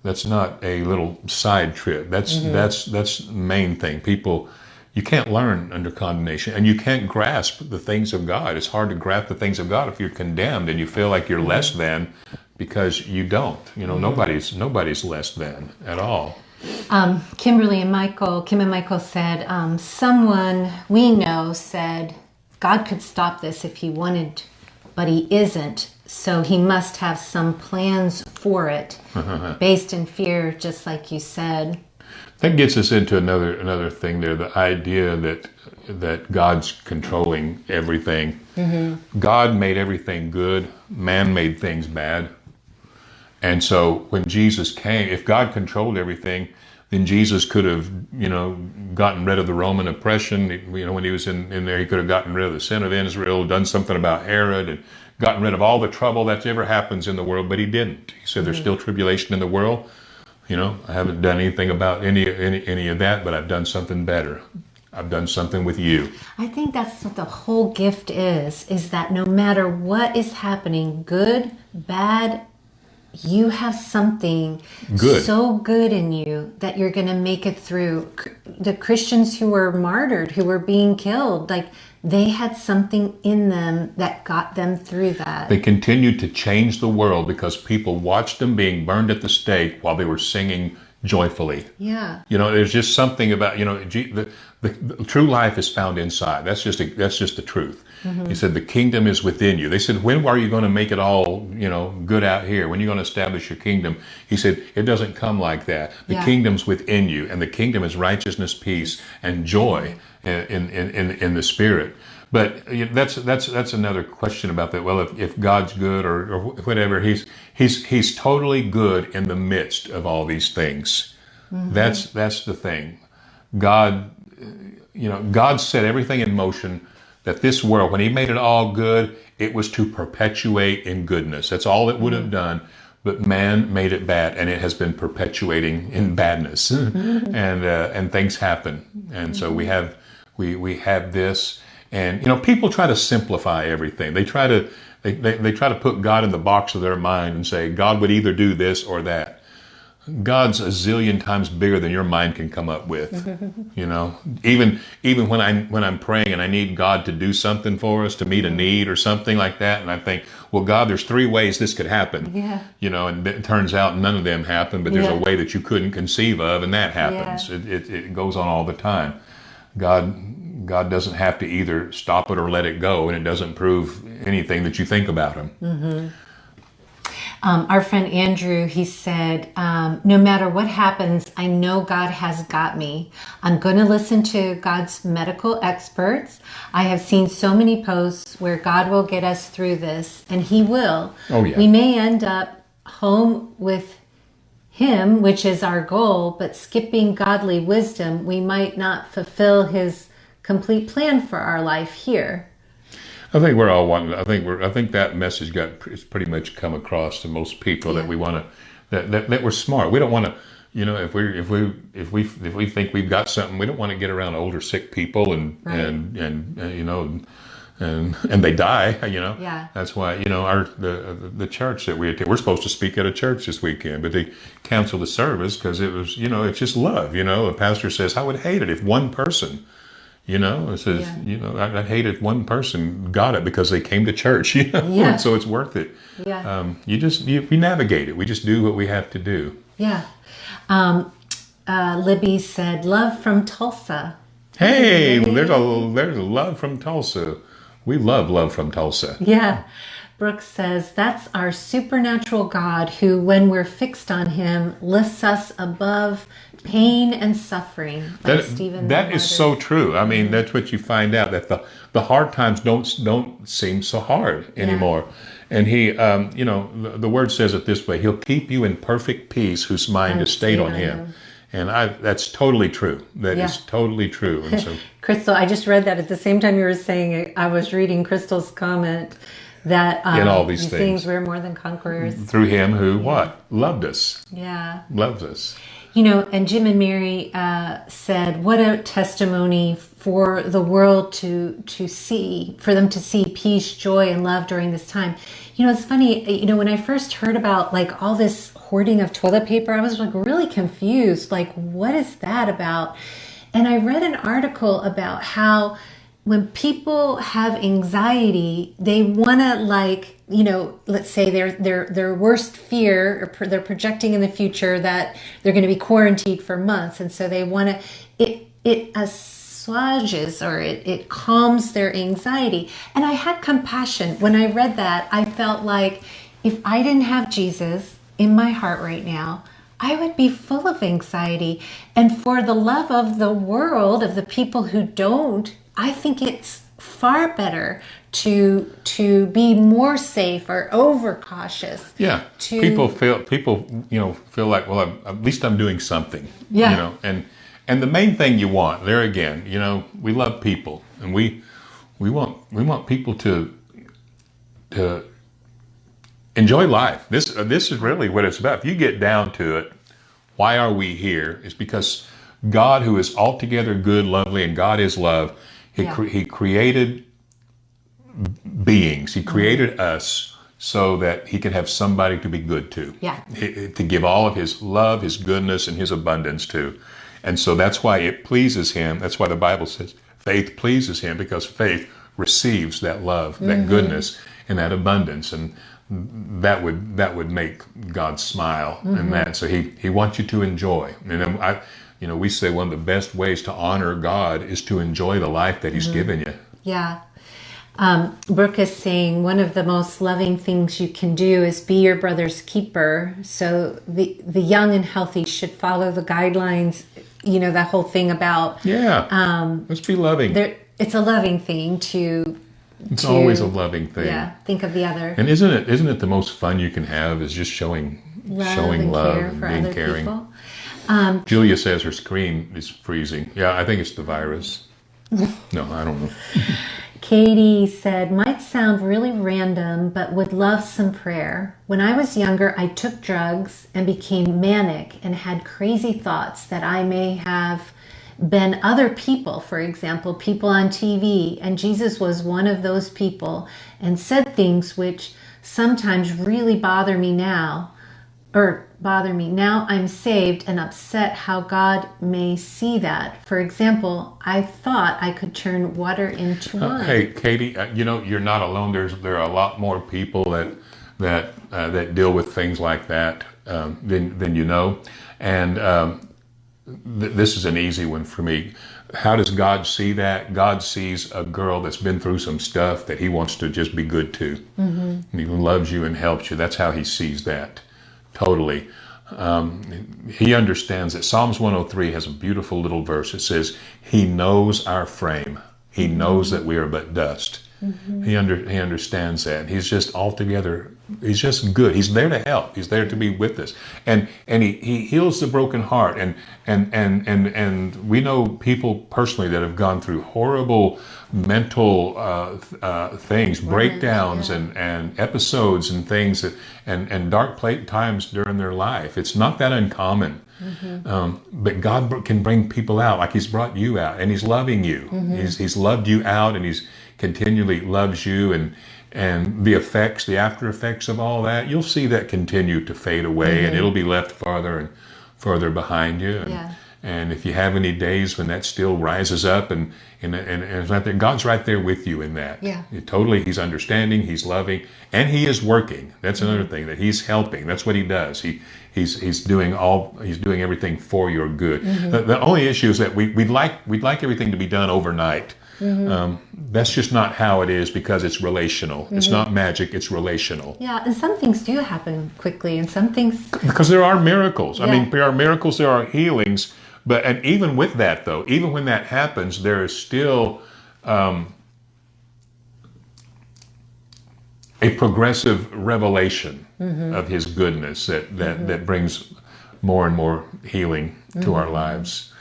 a little side trip. That's the main thing. People, you can't learn under condemnation, and you can't grasp the things of God. It's hard to grasp the things of God if you're condemned and you feel like you're less than, because you don't. Nobody's less than at all. Kim and Michael said, someone we know said God could stop this if he wanted, but he isn't. So he must have some plans for it, based in fear, just like you said. That gets us into another thing there, the idea that God's controlling everything. Mm-hmm. God made everything good. Man made things bad. And so when Jesus came, if God controlled everything, then Jesus could have, gotten rid of the Roman oppression. When he was in there, he could have gotten rid of the sin of Israel, done something about Herod, and gotten rid of all the trouble that ever happens in the world, but he didn't. He said, there's still tribulation in the world. I haven't done anything about any of that, but I've done something better. I've done something with you. I think that's what the whole gift is that no matter what is happening, good, bad, you have something so good in you that you're going to make it through. The Christians who were martyred, who were being killed, they had something in them that got them through that. They continued to change the world because people watched them being burned at the stake while they were singing joyfully. Yeah. There's just something about, the true life is found inside. That's just the truth. Mm-hmm. He said, the kingdom is within you. They said, when are you going to make it all, good out here? When are you going to establish your kingdom? He said, it doesn't come like that. The kingdom's within you, and the kingdom is righteousness, peace, and joy in the Spirit. But that's another question about that. Well, if God's good or whatever, he's totally good in the midst of all these things. Mm-hmm. That's the thing. God set everything in motion, that this world, when he made it all good, it was to perpetuate in goodness. That's all it would have done. But man made it bad, and it has been perpetuating in badness. Mm-hmm. And things happen. And so we have this. And people try to simplify everything. They try to put God in the box of their mind and say God would either do this or that. God's a zillion times bigger than your mind can come up with. Even when I'm praying and I need God to do something for us, to meet a need or something like that, and I think, well, God, there's 3 ways this could happen. Yeah. And it turns out none of them happen, but there's a way that you couldn't conceive of, and that happens. Yeah. It goes on all the time. God doesn't have to either stop it or let it go, and it doesn't prove anything that you think about him. Mm-hmm. Our friend Andrew, he said, no matter what happens, I know God has got me. I'm going to listen to God's medical experts. I have seen so many posts where God will get us through this, and he will. Oh, yeah. We may end up home with him, which is our goal, but skipping godly wisdom, we might not fulfill his complete plan for our life here. I think we're all wanting. I think that message it's pretty much come across to most people that we want to that we're smart. We don't want to, if we think we've got something, we don't want to get around older sick people and they die. Yeah. That's why the church that we're supposed to speak at a church this weekend, but they canceled the service because it was it's just love. The pastor says, I would hate it if one person. It says, I hated one person got it because they came to church, Yeah. So it's worth it. Yeah. We navigate it. We just do what we have to do. Yeah. Libby said, love from Tulsa. Hey, there's a love from Tulsa. We love from Tulsa. Yeah. Brooke says, that's our supernatural God who, when we're fixed on him, lifts us above pain and suffering. That is so true. I mean, that's what you find out, that the hard times don't seem so hard anymore. Yeah. And he, the word says it this way: He'll keep you in perfect peace, whose mind is stayed on him. And that's totally true. That is totally true. And so, Crystal, I just read that at the same time you were saying it. I was reading Crystal's comment that in all these things we're more than conquerors through him who what loved us. Yeah, loves us. And Jim and Mary said, what a testimony for the world to see, for them to see peace, joy, and love during this time. It's funny, when I first heard about like all this hoarding of toilet paper, I was like really confused. Like, what is that about? And I read an article about how when people have anxiety, they want to let's say their worst fear, or they're projecting in the future that they're going to be quarantined for months. And so they want to, it assuages or it calms their anxiety. And I had compassion. When I read that, I felt like if I didn't have Jesus in my heart right now, I would be full of anxiety. And for the love of the world, of the people who don't, I think it's far better to be more safe or overcautious. Yeah. People feel like, well, at least I'm doing something. Yeah. And the main thing you want, there again, we love people, and we want people to enjoy life. This is really what it's about. If you get down to it, why are we here? It's because God, who is altogether good, lovely, and God is love, He created beings. He created us so that he can have somebody to be good to. Yeah. To give all of his love, his goodness, and his abundance to. And so that's why it pleases him. That's why the Bible says faith pleases him, because faith receives that love, that goodness, and that abundance. And that would make God smile. And that. So he wants you to enjoy. And we say one of the best ways to honor God is to enjoy the life that he's given you. Yeah. Brooke is saying one of the most loving things you can do is be your brother's keeper. So the young and healthy should follow the guidelines, that whole thing about... Yeah, let's be loving. It's a loving thing to... It's always a loving thing. Yeah, think of the other. And isn't it the most fun you can have is just showing love and being caring. People. Julia says her screen is freezing. Yeah, I think it's the virus. No, I don't know. Katie said, might sound really random, but would love some prayer. When I was younger, I took drugs and became manic and had crazy thoughts that I may have been other people, for example, people on TV. And Jesus was one of those people and said things which sometimes really bother me now. Now I'm saved and upset how God may see that. For example, I thought I could turn water into wine. Hey, Katie, you're not alone. There are a lot more people that deal with things like that than you know. And this is an easy one for me. How does God see that? God sees a girl that's been through some stuff that he wants to just be good to. And he loves you and helps you. That's how he sees that. Totally. He understands that Psalms 103 has a beautiful little verse. It says, he knows our frame. He knows that we are but dust. He understands that. He's just altogether, he's just good. He's there to help. He's there to be with us. And he heals the broken heart. And we know people personally that have gone through horrible mental things, breakdowns and episodes and things and dark times during their life. It's not that uncommon. But God can bring people out, like he's brought you out, and he's loving you. He's loved you out, and he's continually loves you, and the after effects of all that, you'll see that continue to fade away, and it'll be left farther and further behind you. And if you have any days when that still rises up and it's right there, God's right there with you in that. Totally, he's understanding, he's loving, and he is working. That's another thing, that he's helping. That's what he does. He's doing everything for your good. The only issue is that we'd like everything to be done overnight. That's just not how it is, because it's relational. It's not magic, it's relational. Yeah, and some things do happen quickly, and some things... Because there are miracles. I mean, there are miracles, there are healings, and even with that, though, even when that happens, there is still a progressive revelation of his goodness that brings more and more healing to our lives.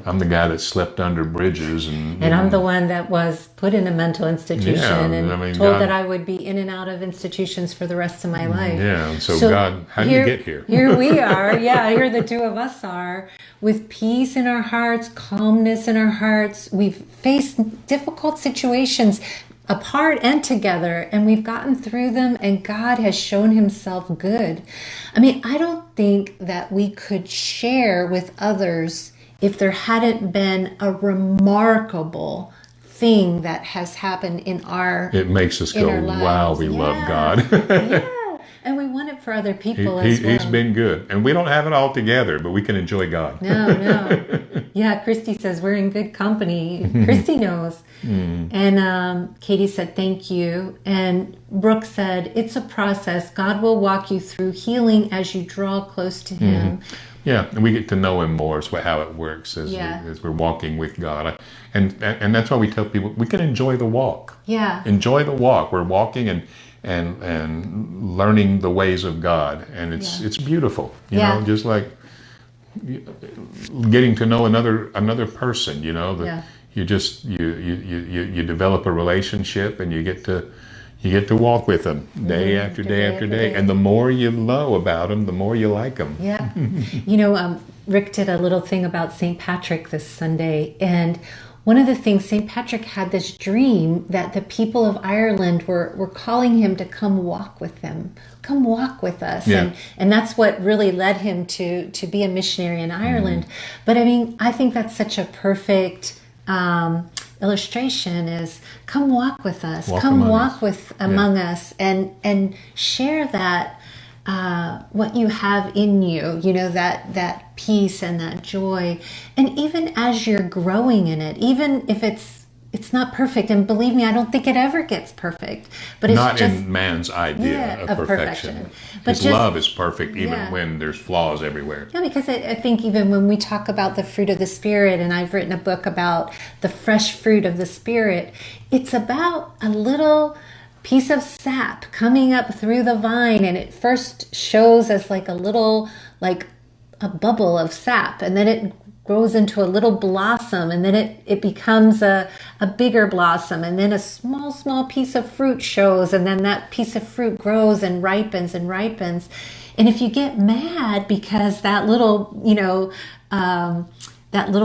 I'm the guy that slept under bridges, and I'm the one that was put in a mental institution told that I would be in and out of institutions for the rest of my life. So God, how did you get here? Here we are. Here the two of us are, with peace in our hearts, calmness in our hearts. We've faced difficult situations apart and together, and we've gotten through them, and God has shown himself good. I mean, I don't think that we could share with others if there hadn't been a remarkable thing that has happened in our It makes us go, wow, we love God. And we want it for other people as well. He's been good. And we don't have it all together, but we can enjoy God. No. Christy says we're in good company. Christy knows. And Katie said, thank you. And Brooke said, it's a process. God will walk you through healing as you draw close to him. And we get to know him more. Is how it works as we're walking with God. And that's why we tell people we can enjoy the walk. Enjoy the walk. We're walking and learning the ways of God, and it's beautiful. You know, just like getting to know another person. You know, you develop a relationship, and you get to walk with them day after day after day. And the more you know about them, the more you like them. Rick did a little thing about St. Patrick this Sunday. And one of the things, St. Patrick had this dream that the people of Ireland were calling him to come walk with them. Come walk with us. And that's what really led him to be a missionary in Ireland. But I mean, I think that's such a perfect... illustration is come walk with us, among us, and share that what you have in you, that peace and that joy. And even as you're growing in it, even if it's not perfect, and believe me, I don't think it ever gets perfect, but it's not just in man's idea of perfection. But his love is perfect even when there's flaws everywhere. Because I think even when we talk about the fruit of the Spirit, and I've written a book about the fresh fruit of the Spirit, it's about a little piece of sap coming up through the vine, and it first shows as like a little, like a bubble of sap, and then it grows into a little blossom, and then it becomes a bigger blossom, and then a small piece of fruit shows, and then that piece of fruit grows and ripens and ripens. And if you get mad because that little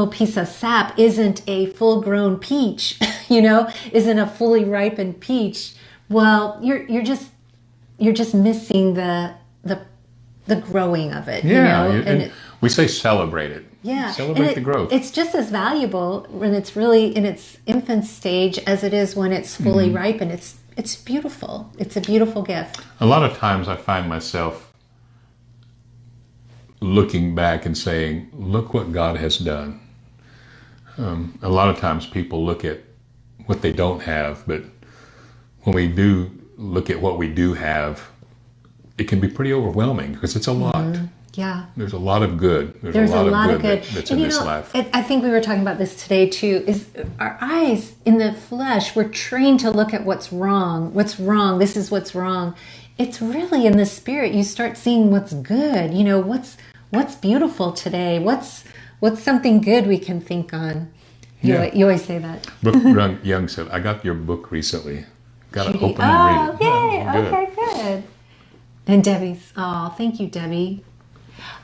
piece of sap isn't a full-grown peach, isn't a fully ripened peach, well, you're just missing the growing of it. And we say celebrate it. Celebrate the growth. It's just as valuable when it's really in its infant stage as it is when it's fully ripened. It's beautiful. It's a beautiful gift. A lot of times I find myself looking back and saying, look what God has done. A lot of times people look at what they don't have, but when we do look at what we do have, it can be pretty overwhelming because it's a lot. Yeah. There's a lot of good. There's a lot of good that's and in this life. I think we were talking about this today too, is our eyes in the flesh, we're trained to look at what's wrong. What's wrong? This is what's wrong. It's really in the spirit. You start seeing what's good. You know, what's beautiful today? What's something good we can think on? You always say that. Brooke Young said, I got your book recently. Got to open and read it. Yay. Okay, good. And Debbie's, thank you, Debbie.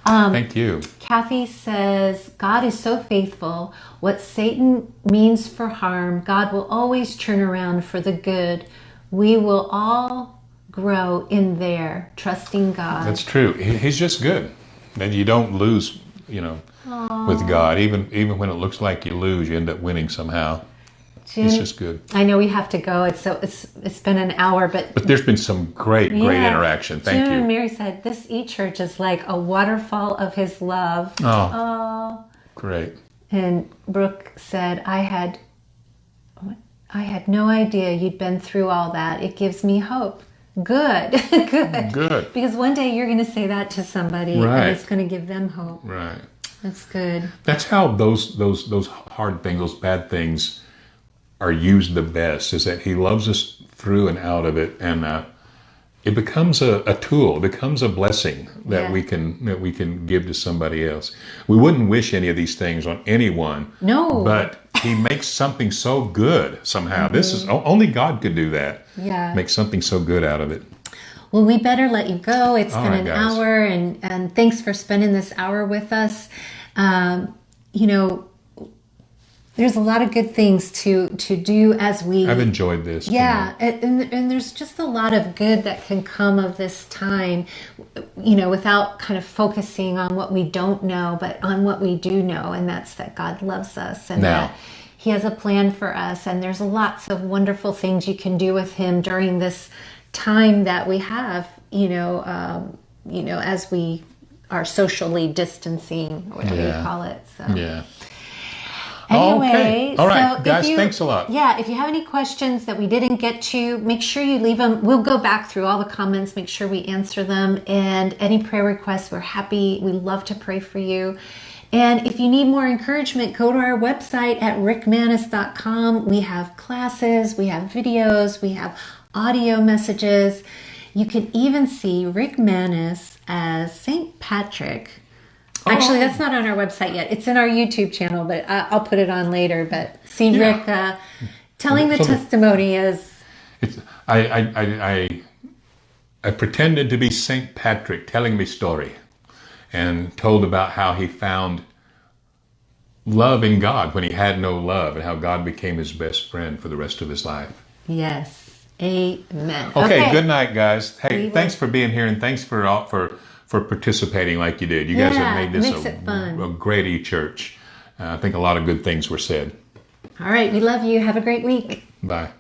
Thank you. Kathy says, God is so faithful. What Satan means for harm, God will always turn around for the good. We will all grow in there, trusting God. That's true. He's just good. And you don't lose, with God. Even when it looks like you lose, you end up winning somehow. June, it's just good. I know we have to go. It's been an hour, but there's been some great interaction. Thank you. June and Mary said this church is like a waterfall of His love. Oh, great. And Brooke said, I had no idea you'd been through all that. It gives me hope. Good. Good. Because one day you're going to say that to somebody, and it's going to give them hope. Right. That's good. That's how those hard things, those bad things, are used the best. Is that He loves us through and out of it, and it becomes a tool. It becomes a blessing that we can give to somebody else. We wouldn't wish any of these things on anyone. No. But He makes something so good somehow. This is only God could do that. Yeah. Make something so good out of it. Well, we better let you go. It's been an hour, and thanks for spending this hour with us. There's a lot of good things to do as we... I've enjoyed this. Yeah, and there's just a lot of good that can come of this time, without kind of focusing on what we don't know, but on what we do know, and that's that God loves us, and that He has a plan for us, and there's lots of wonderful things you can do with Him during this time that we have, as we are socially distancing, or whatever you call it. So. Yeah. Anyway, okay. All right, so guys, thanks a lot. Yeah, if you have any questions that we didn't get to, make sure you leave them. We'll go back through all the comments, make sure we answer them. And any prayer requests, we're happy. We love to pray for you. And if you need more encouragement, go to our website at rickmanis.com. We have classes, we have videos, we have audio messages. You can even see Rick Manis as St. Patrick. Actually, that's not on our website yet. It's in our YouTube channel, but I'll put it on later. But see Rick telling the testimony is... I pretended to be St. Patrick telling me story, and told about how he found love in God when he had no love, and how God became his best friend for the rest of his life. Yes. Amen. Okay, good night, guys. Hey, thanks for being here, and thanks for participating like you did. You guys have made this a great e-church. I think a lot of good things were said. All right, we love you. Have a great week. Bye.